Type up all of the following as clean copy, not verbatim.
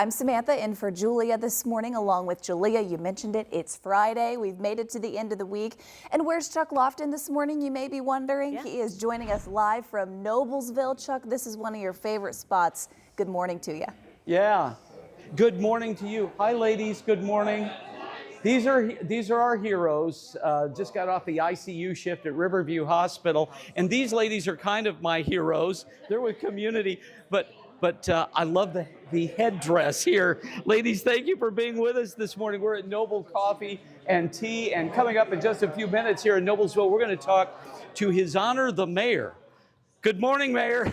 I'm Samantha in for Julia this morning along with Julia. You mentioned it. It's Friday. We've made it to the end of the week. And where's Chuck Lofton this morning? You may be wondering. He is joining us live from Noblesville. Chuck, this is one of your favorite spots. Good morning to you. Yeah. Good morning to you. Hi, ladies. Good morning. These are our heroes. Just got off the ICU shift at Riverview Hospital, and these ladies are kind of my heroes. They're with community, but I love the headdress here. Ladies, thank you for being with us this morning. We're at Noble Coffee and Tea, and coming up in just a few minutes here in Noblesville, we're going to talk to His Honor the Mayor. Good morning, Mayor.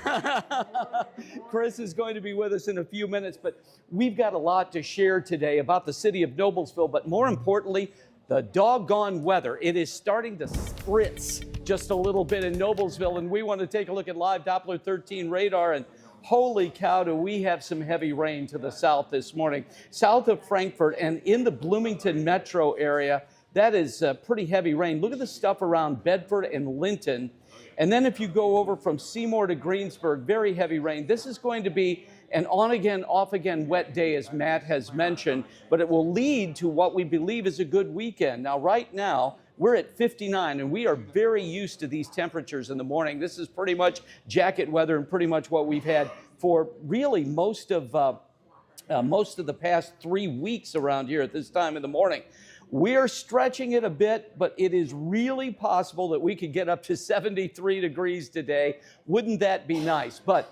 Chris is going to be with us in a few minutes, but we've got a lot to share today about the city of Noblesville, but more importantly, the doggone weather. It is starting to spritz just a little bit in Noblesville, and we want to take a look at live Doppler 13 radar, and holy cow, do we have some heavy rain to the south this morning. South of Frankfort and in the Bloomington metro area, that is pretty heavy rain. Look at the stuff around Bedford and Linton. And then if you go over from Seymour to Greensburg, very heavy rain. This is going to be an on-again, off-again wet day, as Matt has mentioned, but it will lead to what we believe is a good weekend. Now, right now, we're at 59, and we are very used to these temperatures in the morning. This is pretty much jacket weather and pretty much what we've had for really most of the past 3 weeks around here at this time in the morning. We are stretching it a bit, but it is really possible that we could get up to 73 degrees today. Wouldn't that be nice? But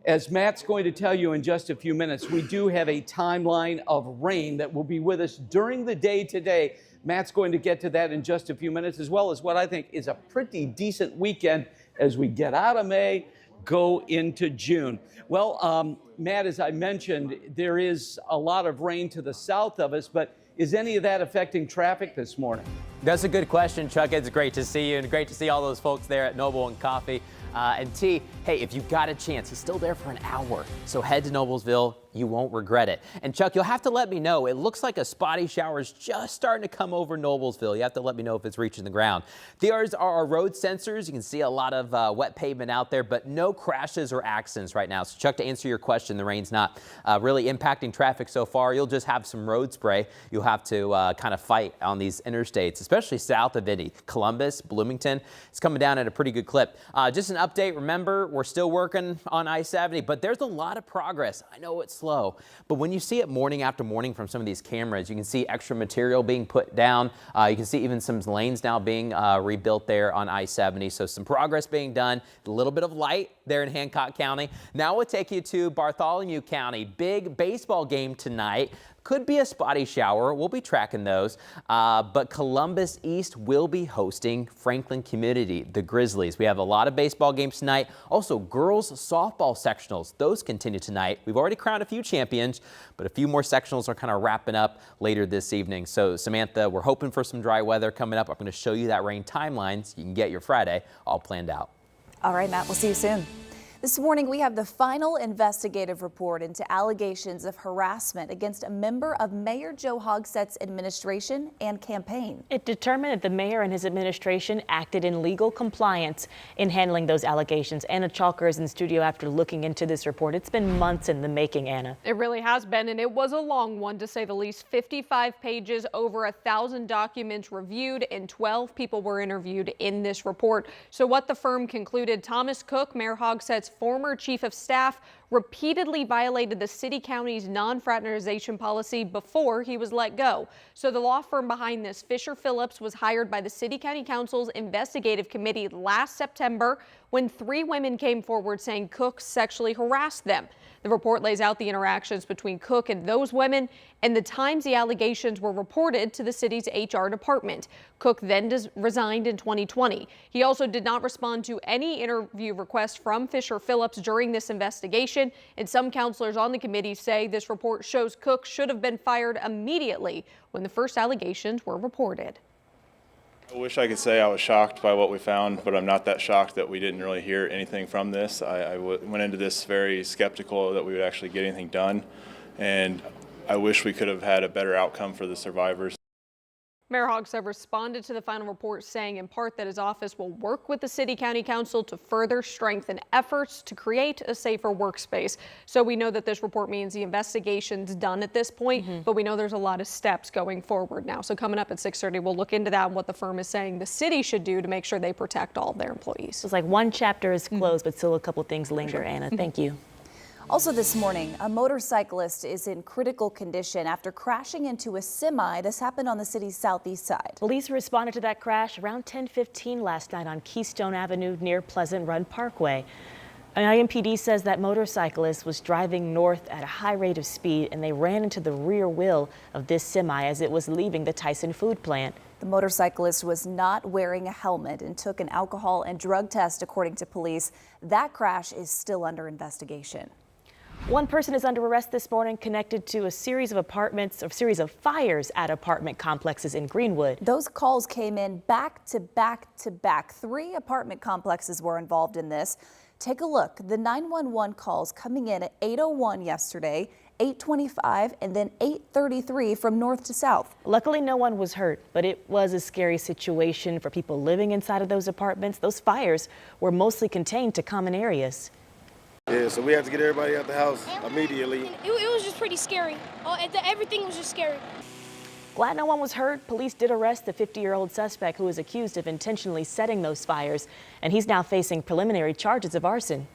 as Matt's going to tell you in just a few minutes, we do have a timeline of rain that will be with us during the day today. Matt's going to get to that in just a few minutes, as well as what I think is a pretty decent weekend as we get out of May, go into June. Well, Matt, as I mentioned, there is a lot of rain to the south of us, but is any of that affecting traffic this morning? That's a good question, Chuck. It's great to see you and great to see all those folks there at Noble and Coffee and Tea. Hey, if you've got a chance, he's still there for an hour. So head to Noblesville. You won't regret it. And Chuck, you'll have to let me know. It looks like a spotty shower is just starting to come over Noblesville. You have to let me know if it's reaching the ground. These are our road sensors. You can see a lot of wet pavement out there, but no crashes or accidents right now. So Chuck, to answer your question, the rain's not really impacting traffic so far. You'll just have some road spray. You'll have to kind of fight on these interstates, especially south of Indy. Columbus, Bloomington, it's coming down at a pretty good clip. Just an update. Remember, we're still working on I-70, but there's a lot of progress. I know it's slow, but when you see it morning after morning from some of these cameras, you can see extra material being put down. You can see even some lanes now being rebuilt there on I-70. So some progress being done. A little bit of light there in Hancock County. Now we'll take you to Bartholomew County. Big baseball game tonight. Could be a spotty shower. We'll be tracking those. But Columbus East will be hosting Franklin Community, the Grizzlies. We have a lot of baseball games tonight. Also, girls softball sectionals. Those continue tonight. We've already crowned a few champions, but a few more sectionals are kind of wrapping up later this evening. So, Samantha, we're hoping for some dry weather coming up. I'm going to show you that rain timeline so you can get your Friday all planned out. All right, Matt, we'll see you soon. This morning, we have the final investigative report into allegations of harassment against a member of Mayor Joe Hogsett's administration and campaign. It determined that the mayor and his administration acted in legal compliance in handling those allegations. Anna Chalker is in studio after looking into this report. It's been months in the making, Anna. It really has been, and it was a long one, to say the least. 55 pages, over 1,000 documents reviewed, and 12 people were interviewed in this report. So what the firm concluded: Thomas Cook, Mayor Hogsett's former chief of staff, repeatedly violated the city-county's non-fraternization policy before he was let go. So the law firm behind this, Fisher Phillips, was hired by the City-County Council's Investigative Committee last September when 3 women came forward saying Cook sexually harassed them. The report lays out the interactions between Cook and those women and the times the allegations were reported to the city's HR department. Cook then resigned in 2020. He also did not respond to any interview requests from Fisher Phillips during this investigation, and some counselors on the committee say this report shows Cook should have been fired immediately when the first allegations were reported. I wish I could say I was shocked by what we found, but I'm not that shocked that we didn't really hear anything from this. I went into this very skeptical that we would actually get anything done, and I wish we could have had a better outcome for the survivors. Mayor Hoggs have responded to the final report, saying in part that his office will work with the City County Council to further strengthen efforts to create a safer workspace. So we know that this report means the investigation's done at this point, but we know there's a lot of steps going forward now. So coming up at 6:30, we'll look into that and what the firm is saying the city should do to make sure they protect all of their employees. It's like one chapter is closed, but still a couple things linger. Anna, thank you. Also this morning, a motorcyclist is in critical condition after crashing into a semi. This happened on the city's southeast side. Police responded to that crash around 10:15 last night on Keystone Avenue near Pleasant Run Parkway. An IMPD says that motorcyclist was driving north at a high rate of speed and they ran into the rear wheel of this semi as it was leaving the Tyson food plant. The motorcyclist was not wearing a helmet and took an alcohol and drug test, according to police. That crash is still under investigation. One person is under arrest this morning connected to a series of fires at apartment complexes in Greenwood. Those calls came in back to back to back. 3 apartment complexes were involved in this. Take a look. The 911 calls coming in at 8:01 yesterday, 8:25, and then 8:33 from north to south. Luckily, no one was hurt, but it was a scary situation for people living inside of those apartments. Those fires were mostly contained to common areas. Yeah, so we had to get everybody out the house immediately. It was just pretty scary. Everything was just scary. Glad no one was hurt. Police did arrest the 50-year-old suspect who was accused of intentionally setting those fires, and he's now facing preliminary charges of arson.